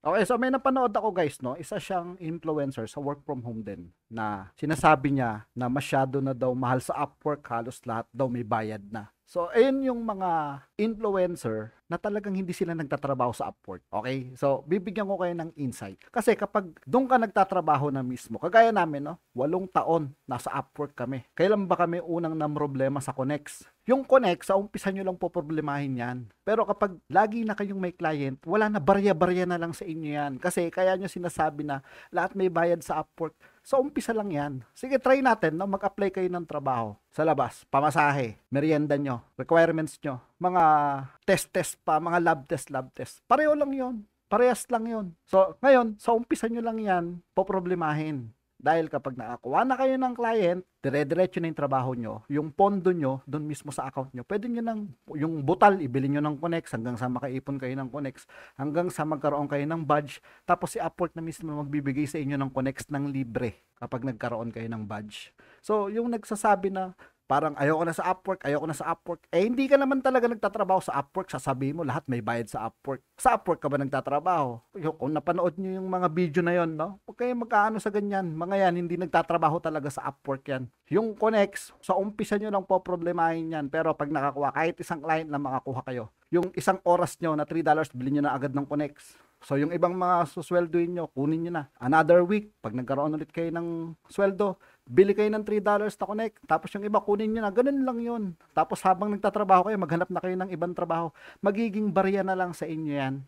Okay, so may napanood ako guys, no? Isa siyang influencer sa work from home din na sinasabi niya na masyado na daw mahal sa Upwork, halos lahat daw may bayad na. So, ayun yung mga influencer na talagang hindi sila nagtatrabaho sa Upwork. Okay? So, bibigyan ko kayo ng insight. Kasi kapag doon ka nagtatrabaho na mismo, kagaya namin, no? 8 taon nasa Upwork kami. Kailan ba kami unang problema sa Connects? Yung Connect, sa umpisa nyo lang po problemahin yan. Pero kapag lagi na kayong may client, wala na, barya-barya na lang sa inyo yan. Kasi kaya nyo sinasabi na lahat may bayad sa Upwork. Sa umpisa lang yan. Sige, try natin, no? Mag-apply kayo ng trabaho sa labas, pamasahe, merienda nyo, requirements nyo, mga test-test pa, mga lab test. Pareho lang yon. Parehas lang yon. So, ngayon, sa umpisa nyo lang yan, poproblemahin. Dahil kapag nakakuha na kayo ng client, dire-diretso na yung trabaho nyo, yung pondo nyo, doon mismo sa account nyo, pwede nyo nang, yung butal, ibili nyo ng Connects hanggang sa makaipon kayo ng Connects, hanggang sa magkaroon kayo ng badge, tapos si Upwork na mismo magbibigay sa inyo ng Connects ng libre kapag nagkaroon kayo ng badge. So, yung nagsasabi na, parang ayoko na sa Upwork, ayoko na sa Upwork. Eh, hindi ka naman talaga nagtatrabaho sa Upwork. Sasabihin mo, lahat may bayad sa Upwork. Sa Upwork ka ba nagtatrabaho? Kung napanood nyo yung mga video na yon, no? Huwag kayo magkaano sa ganyan. Mga yan, hindi nagtatrabaho talaga sa Upwork yan. Yung Connects, sa umpisa nyo lang po problemahin yan. Pero pag nakakuha, kahit isang client na makakuha kayo, yung isang oras nyo na $3, bilhin nyo na agad ng Connects. So, yung ibang mga susweldoin nyo, kunin nyo na. Another week, pag nagkaroon ulit kayo ng sweldo, bili kayo ng $3 na Connect. Tapos yung iba, kunin nyo na. Ganun lang yun. Tapos habang nagtatrabaho kayo, maghanap na kayo ng ibang trabaho. Magiging barya na lang sa inyo yan.